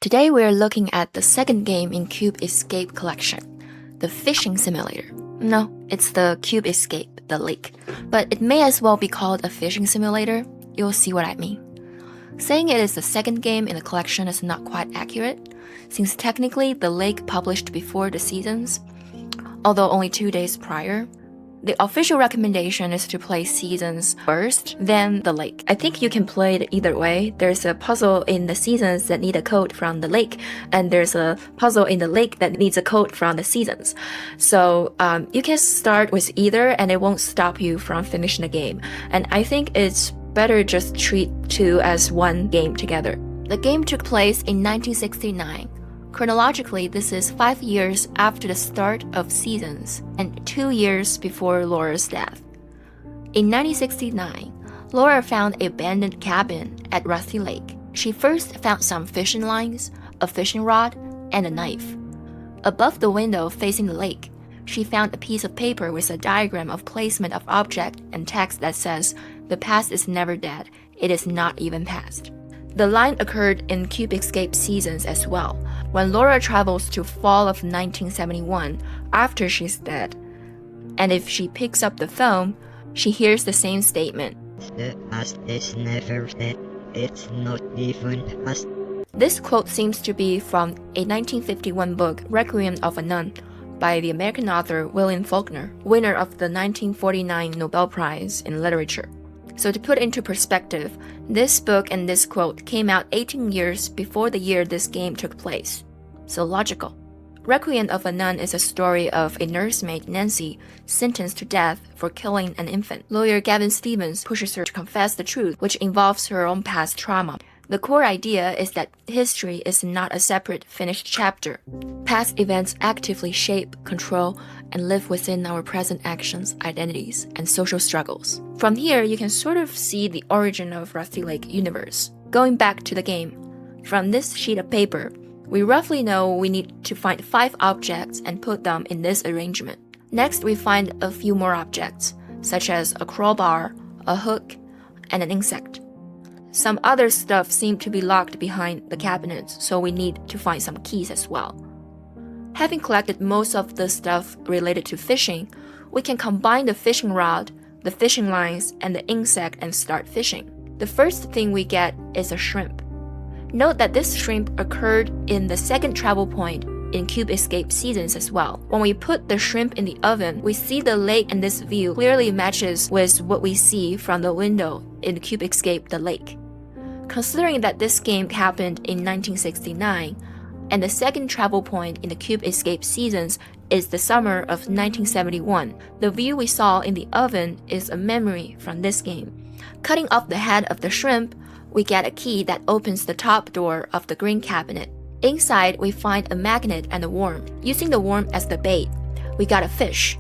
Today we are looking at the second game in Cube Escape collection, the Fishing Simulator. No, it's the Cube Escape, the lake, but it may as well be called a fishing simulator. You'll see what I mean. Saying it is the second game in the collection is not quite accurate, since technically the lake published before the seasons, although only 2 days prior. The official recommendation is to play seasons first, then the lake. I think you can play it either way. There's a puzzle in the seasons that need a code from the lake, and there's a puzzle in the lake that needs a code from the seasons. So you can start with either, and it won't stop you from finishing the game. And I think it's better just treat two as one game together. The game took place in 1969. Chronologically, this is 5 years after the start of seasons and 2 years before Laura's death. In 1969, Laura found an abandoned cabin at Rusty Lake. She first found some fishing lines, a fishing rod, and a knife. Above the window facing the lake, she found a piece of paper with a diagram of placement of object and text that says, "The past is never dead, it is not even past." The line occurred in Cube Escape seasons as well, when Laura travels to fall of 1971 after she's dead. And if she picks up the phone, she hears the same statement. "The past is never dead, it's not even past." This quote seems to be from a 1951 book, Requiem of a Nun, by the American author William Faulkner, winner of the 1949 Nobel Prize in Literature. So to put into perspective, this book and this quote came out 18 years before the year this game took place. So logical. Requiem of a Nun is a story of a nursemaid, Nancy, sentenced to death for killing an infant. Lawyer Gavin Stevens pushes her to confess the truth, which involves her own past trauma. The core idea is that history is not a separate, finished chapter. Past events actively shape, control, and live within our present actions, identities, and social struggles. From here, you can sort of see the origin of Rusty Lake universe. Going back to the game, from this sheet of paper, we roughly know we need to find 5 objects and put them in this arrangement. Next, we find a few more objects, such as a crowbar, a hook, and an insect. Some other stuff seemed to be locked behind the cabinets, so we need to find some keys as well. Having collected most of the stuff related to fishing, we can combine the fishing rod, the fishing lines, and the insect and start fishing. The first thing we get is a shrimp. Note that this shrimp occurred in the second travel point in Cube Escape seasons as well. When we put the shrimp in the oven, we see the lake, and this view clearly matches with what we see from the window in Cube Escape the lake. Considering that this game happened in 1969, and the second travel point in the Cube Escape seasons is the summer of 1971, the view we saw in the oven is a memory from this game. Cutting off the head of the shrimp, we get a key that opens the top door of the green cabinet. Inside, we find a magnet and a worm. Using the worm as the bait, we got a fish.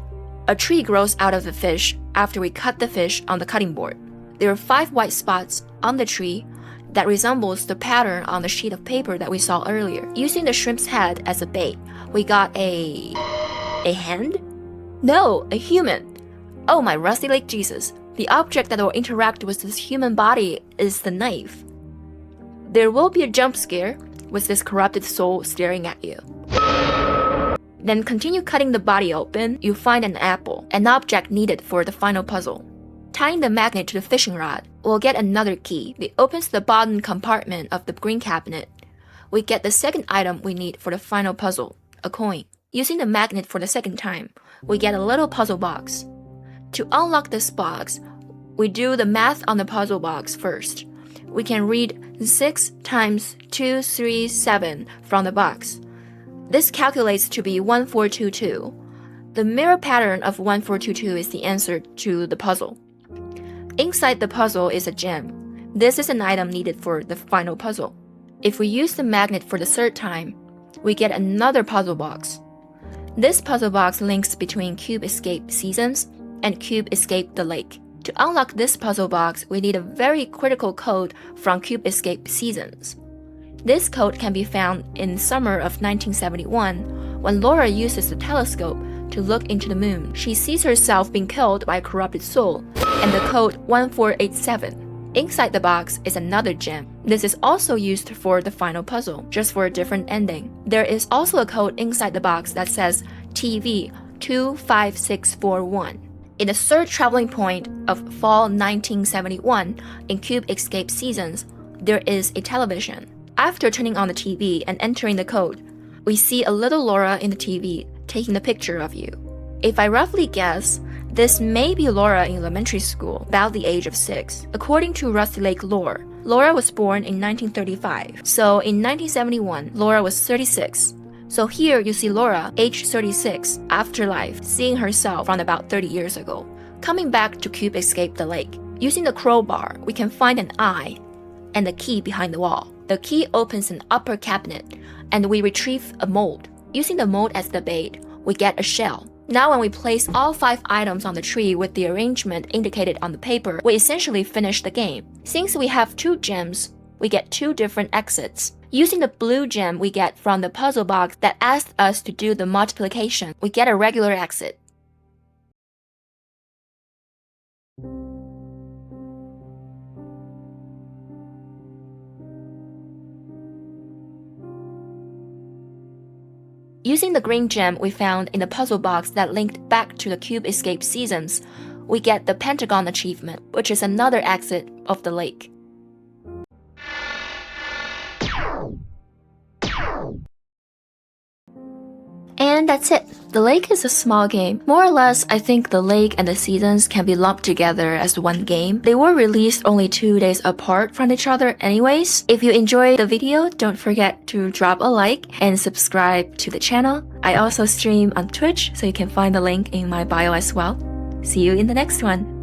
A tree grows out of the fish after we cut the fish on the cutting board. There are 5 white spots on the tree that resembles the pattern on the sheet of paper that we saw earlier. Using the shrimp's head as a bait, we got a hand? No, a human. Oh my Rusty Lake Jesus. The object that will interact with this human body is the knife. There will be a jump scare with this corrupted soul staring at you. Then continue cutting the body open, you find an apple, an object needed for the final puzzle. Tying the magnet to the fishing rod, we'll get another key. It opens the bottom compartment of the green cabinet. We get the second item we need for the final puzzle, a coin. Using the magnet for the second time, we get a little puzzle box. To unlock this box, we do the math on the puzzle box first. We can read 6 times 237 from the box. This calculates to be 1422. The mirror pattern of 1422 is the answer to the puzzle. Inside the puzzle is a gem. This is an item needed for the final puzzle. If we use the magnet for the third time, we get another puzzle box. This puzzle box links between Cube Escape seasons and Cube Escape the lake. To unlock this puzzle box, we need a very critical code from Cube Escape seasons. This code can be found in summer of 1971, when Laura uses the telescope to look into the moon. She sees herself being killed by a corrupted soul, and the code 1487. Inside the box is another gem. This is also used for the final puzzle, just for a different ending. There is also a code inside the box that says TV 25641. In the third traveling point of fall 1971 in Cube Escape Seasons, there is a television. After turning on the TV and entering the code, we see a little Laura in the TV taking a picture of you. If I roughly guess, this may be Laura in elementary school, about the age of 6. According to Rusty Lake lore, Laura was born in 1935. So in 1971, Laura was 36. So here you see Laura, age 36, afterlife, seeing herself from about 30 years ago. Coming back to Cube Escape the Lake, using the crowbar, we can find an eye and the key behind the wall. The key opens an upper cabinet, and we retrieve a mold. Using the mold as the bait, we get a shell. Now when we place all 5 items on the tree with the arrangement indicated on the paper, we essentially finish the game. Since we have 2 gems, we get 2 different exits. Using the blue gem we get from the puzzle box that asked us to do the multiplication, we get a regular exit. Using the green gem we found in the puzzle box that linked back to the Cube Escape Seasons, we get the Pentagon achievement, which is another exit of the lake. And that's it. The lake is a small game. More or less, I think the lake and the seasons can be lumped together as one game. They were released only 2 days apart from each other anyways. If you enjoyed the video, don't forget to drop a like and subscribe to the channel. I also stream on Twitch, so you can find the link in my bio as well. See you in the next one.